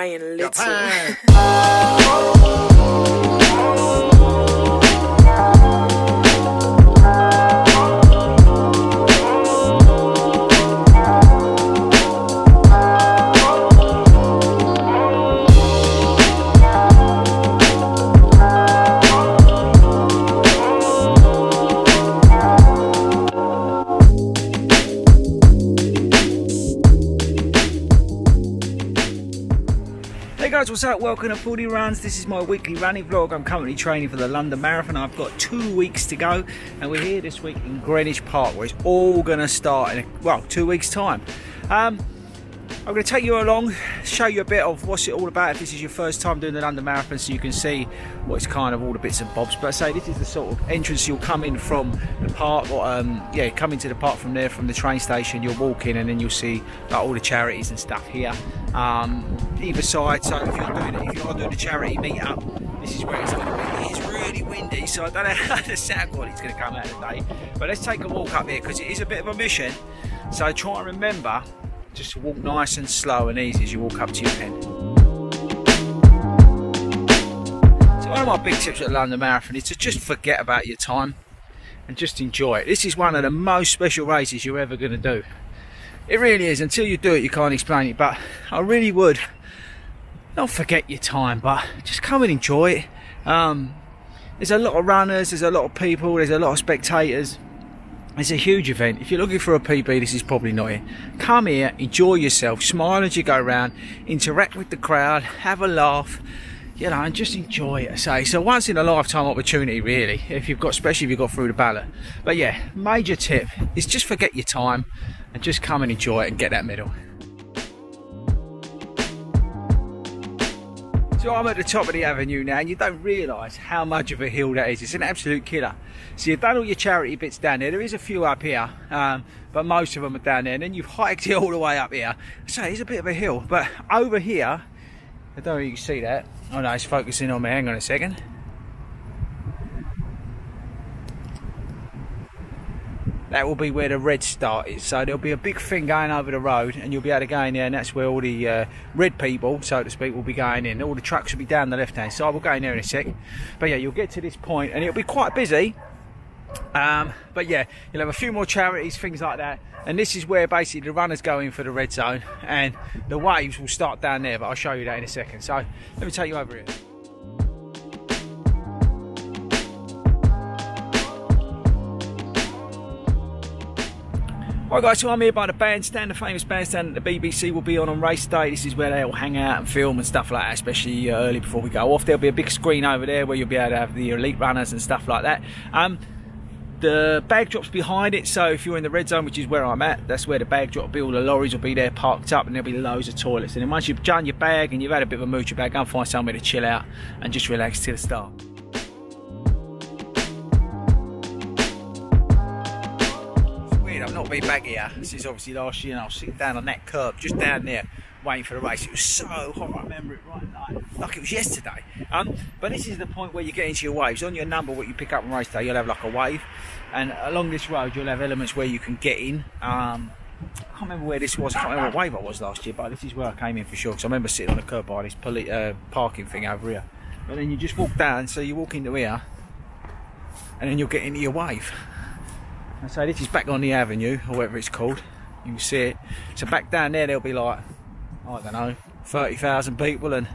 Brian Little. Hey guys, what's up? Welcome to Fordy Runs. This is my weekly running vlog. I'm currently training for the London Marathon. I've got 2 weeks to go, and we're here this week in Greenwich Park, where it's all going to start in, 2 weeks time. I'm going to take you along, show you a bit of what's it all about if this is your first time doing the London Marathon, so you can see what's kind of all the bits and bobs. But I say this is the sort of entrance you'll come in from the park, or come into the park from there, from the train station. You'll walk in and then you'll see like all the charities and stuff here. Either side, so if you are doing a charity meet-up, this is where it's going to be. It's really windy, so I don't know how the sound quality is going to come out today. But let's take a walk up here, because it is a bit of a mission. So try and remember just to walk nice and slow and easy as you walk up to your pen. So one of my big tips at the London Marathon is to just forget about your time and just enjoy it. This is one of the most special races you're ever going to do. It really is. Until you do it, you can't explain it. But I really would not forget your time, but just come and enjoy it. There's a lot of runners, there's a lot of people, there's a lot of spectators. It's a huge event. If you're looking for a PB, this is probably not it. Come here, enjoy yourself, smile as you go around, interact with the crowd, have a laugh, you know, and just enjoy it. I say so, once in a lifetime opportunity, really. Especially if you've got through the ballot. But yeah, major tip is just forget your time and just come and enjoy it and get that medal. So I'm at the top of the avenue now, and you don't realise how much of a hill that is. It's an absolute killer. So you've done all your charity bits down there. There is a few up here, but most of them are down there. And then you've hiked it all the way up here. So it's a bit of a hill. But over here, I don't know if you can see that. Oh no, it's focusing on me. Hang on a second. That will be where the red start is. So there'll be a big thing going over the road, and you'll be able to go in there, and that's where all the red people, so to speak, will be going in. All the trucks will be down the left-hand side. We'll go in there in a sec. But yeah, you'll get to this point, and it'll be quite busy. But yeah, you'll have a few more charities, things like that. And this is where basically the runners go in for the red zone, and the waves will start down there, but I'll show you that in a second. So let me take you over here. Right guys, so I'm here by the bandstand, the famous bandstand that the BBC will be on race day. This is where they all hang out and film and stuff like that, especially early before we go off. There'll be a big screen over there where you'll be able to have the elite runners and stuff like that. The bag drop's behind it, so if you're in the red zone, which is where I'm at, that's where the bag drop will be. All the lorries will be there parked up, and there'll be loads of toilets. And then once you've done your bag and you've had a bit of a mooch about, go and find somewhere to chill out and just relax till the start. I've not been back here since obviously last year, and I was sitting down on that curb just down there waiting for the race. It was so hot, I remember it like it was yesterday. But this is the point where you get into your waves. On your number, what you pick up on race day, you'll have like a wave, and along this road you'll have elements where you can get in. I can't remember where this was, I can't remember what wave I was last year, but this is where I came in for sure, because I remember sitting on the curb by this parking thing over here. But then you just walk down, so you walk into here and then you'll get into your wave. So this is back on the avenue, or whatever it's called. You can see it. So back down there there'll be like, I don't know, 30,000 people, and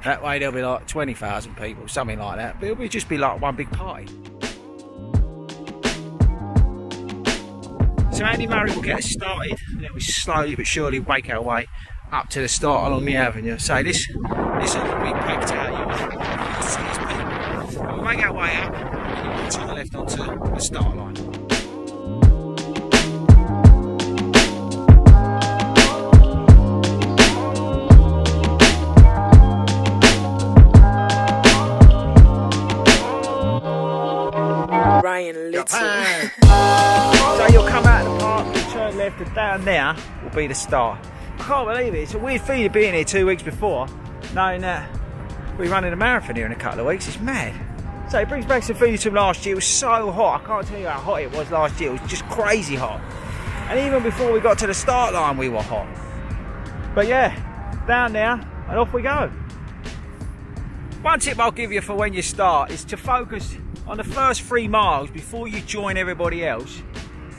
that way there'll be like 20,000 people, something like that. But it'll just be like one big party. So Andy Murray will get us started, and then we slowly but surely make our way up to the start along the avenue. So this will be packed out. You'll see these people. We'll make our way up, and to the left onto the start line. Brian Little. So you'll come out of the park, you'll turn left, and down there will be the start. I can't believe it. It's a weird feeling being here 2 weeks before, knowing that we're running a marathon here in a couple of weeks. It's mad. So it brings back some feelings from last year. It was so hot. I can't tell you how hot it was last year. It was just crazy hot. And even before we got to the start line, we were hot. But yeah, down there, and off we go. One tip I'll give you for when you start is to focus on the first 3 miles before you join everybody else.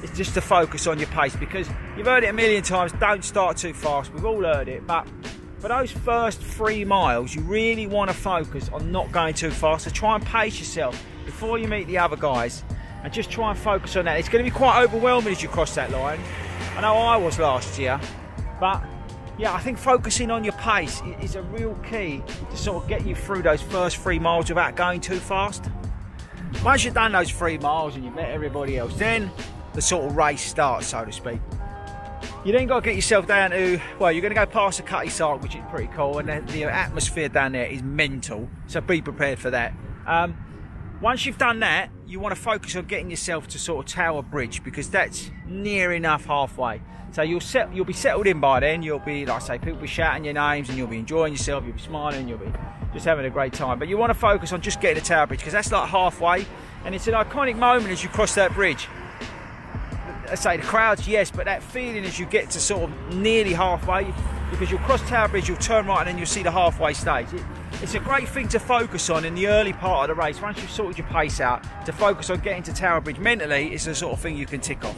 It's just to focus on your pace, because you've heard it a million times, don't start too fast. We've all heard it, but for those first 3 miles, you really want to focus on not going too fast. So try and pace yourself before you meet the other guys, and just try and focus on that. It's going to be quite overwhelming as you cross that line. I know I was last year, but yeah, I think focusing on your pace is a real key to sort of get you through those first 3 miles without going too fast. Once you've done those 3 miles and you've met everybody else, then the sort of race starts, so to speak. You then got to get yourself down to, well, you're going to go past the Cutty Sark, which is pretty cool, and the atmosphere down there is mental, so be prepared for that. Once you've done that, you want to focus on getting yourself to sort of Tower Bridge, because that's near enough halfway. So you'll be settled in by then. You'll be, like I say, people will be shouting your names, and you'll be enjoying yourself, you'll be smiling, you'll be just having a great time. But you want to focus on just getting to Tower Bridge, because that's like halfway, and it's an iconic moment as you cross that bridge. I say the crowds, yes, but that feeling as you get to sort of nearly halfway, because you'll cross Tower Bridge, you'll turn right, and then you'll see the halfway stage. It's a great thing to focus on in the early part of the race. Once you've sorted your pace out, to focus on getting to Tower Bridge mentally, it's the sort of thing you can tick off.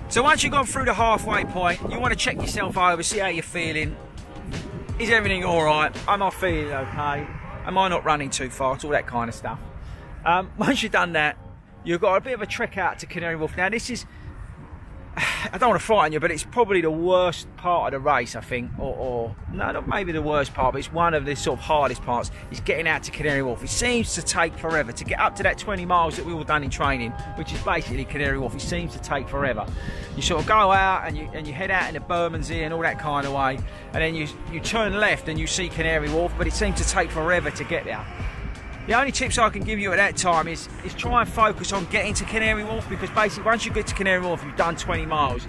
So once you've gone through the halfway point, you want to check yourself over, see how you're feeling. Is everything all right? Am I feeling okay? Am I not running too fast? All that kind of stuff. Once you've done that, you've got a bit of a trek out to Canary Wharf. Now this is, I don't want to frighten you, but it's probably the worst part of the race, I think, or no, not maybe the worst part, but it's one of the sort of hardest parts, is getting out to Canary Wharf. It seems to take forever to get up to that 20 miles that we've all done in training, which is basically Canary Wharf. It seems to take forever. You sort of go out and you head out into Bermondsey and all that kind of way, and then you turn left and you see Canary Wharf, but it seems to take forever to get there. The only tips I can give you at that time is try and focus on getting to Canary Wharf, because basically once you get to Canary Wharf, you've done 20 miles,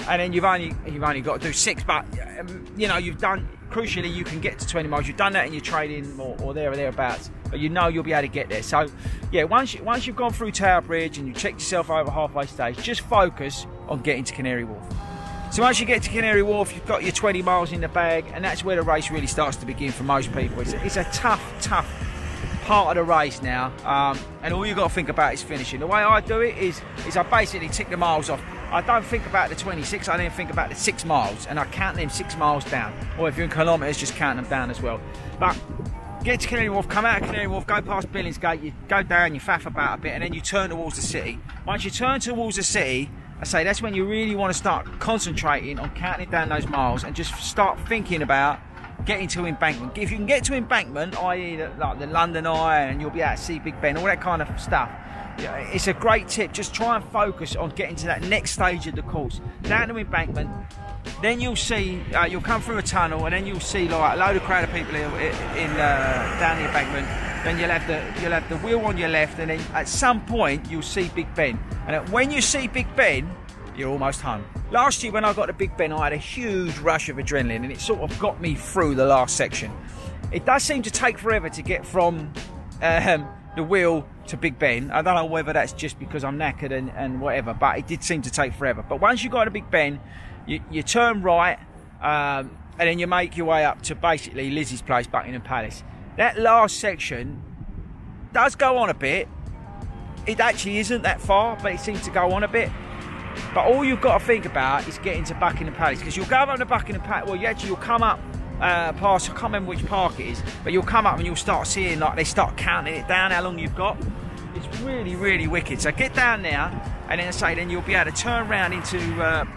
and then you've only got to do 6. But you know, you've done, crucially, you can get to 20 miles. You've done that in your training or there or thereabouts, but you know you'll be able to get there. So yeah, once you've gone through Tower Bridge and you checked yourself over halfway stage, just focus on getting to Canary Wharf. So once you get to Canary Wharf, you've got your 20 miles in the bag, and that's where the race really starts to begin for most people. It's a tough part of the race now, and all you've got to think about is finishing. The way I do it is I basically tick the miles off. I don't think about the 26, I then think about the 6 miles, and I count them 6 miles down. Or if you're in kilometres, just count them down as well. But get to Canary Wharf, come out of Canary Wharf, go past Billingsgate, you go down, you faff about a bit, and then you turn towards the city. Once you turn towards the city, I say that's when you really want to start concentrating on counting down those miles, and just start thinking about getting to Embankment. If you can get to Embankment, i.e. like the London Eye, and you'll be able to see Big Ben, all that kind of stuff, yeah, it's a great tip. Just try and focus on getting to that next stage of the course, down to Embankment. Then you'll see, you'll come through a tunnel, and then you'll see like a load of crowd of people down the Embankment. Then you'll have the wheel on your left, and then at some point you'll see Big Ben. And when you see Big Ben, you're almost home. Last year when I got to Big Ben, I had a huge rush of adrenaline, and it sort of got me through the last section. It does seem to take forever to get from the wheel to Big Ben. I don't know whether that's just because I'm knackered and whatever, but it did seem to take forever. But once you got to Big Ben, you turn right, and then you make your way up to basically Lizzie's place, Buckingham Palace. That last section does go on a bit. It actually isn't that far, but it seems to go on a bit. But all you've got to think about is getting to Buckingham Palace, because you'll go up to Buckingham Palace. Well, you'll come up past, I can't remember which park it is, but you'll come up and you'll start seeing, like, they start counting it down, how long you've got. It's really, really wicked. So get down there, and then you'll be able to turn around into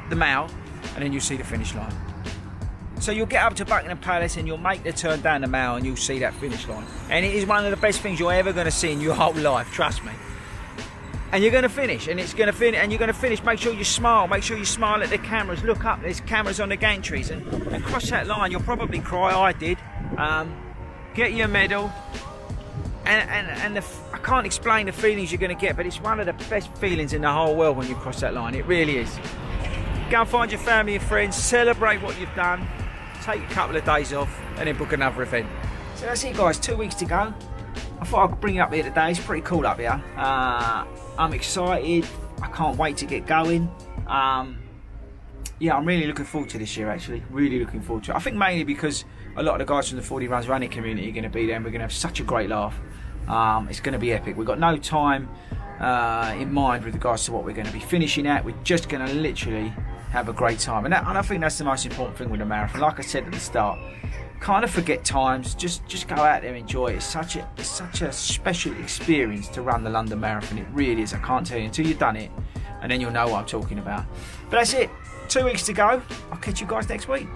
the Mall, and then you'll see the finish line. So you'll get up to Buckingham Palace, and you'll make the turn down the Mall, and you'll see that finish line. And it is one of the best things you're ever going to see in your whole life, trust me. And you're going to finish, and you're going to finish. Make sure you smile. Make sure you smile at the cameras. Look up. There's cameras on the gantries, and cross that line. You'll probably cry. I did. Get your medal, and I can't explain the feelings you're going to get, but it's one of the best feelings in the whole world when you cross that line. It really is. Go and find your family and friends. Celebrate what you've done. Take a couple of days off, and then book another event. So that's it, guys. 2 weeks to go. I thought I'd bring it up here today. It's pretty cool up here. I'm excited. I can't wait to get going. yeah, I'm really looking forward to this year, actually. Really looking forward to it. I think mainly because a lot of the guys from the Fordy Runs running community are going to be there, and we're going to have such a great laugh. It's going to be epic. We've got no time in mind with regards to what we're going to be finishing at. We're just going to literally have a great time. And I think that's the most important thing with a marathon. Like I said at the start, kind of forget times. Just go out there and enjoy it. It's such a special experience to run the London Marathon. It really is. I can't tell you until you've done it, and then you'll know what I'm talking about. But that's it. 2 weeks to go. I'll catch you guys next week.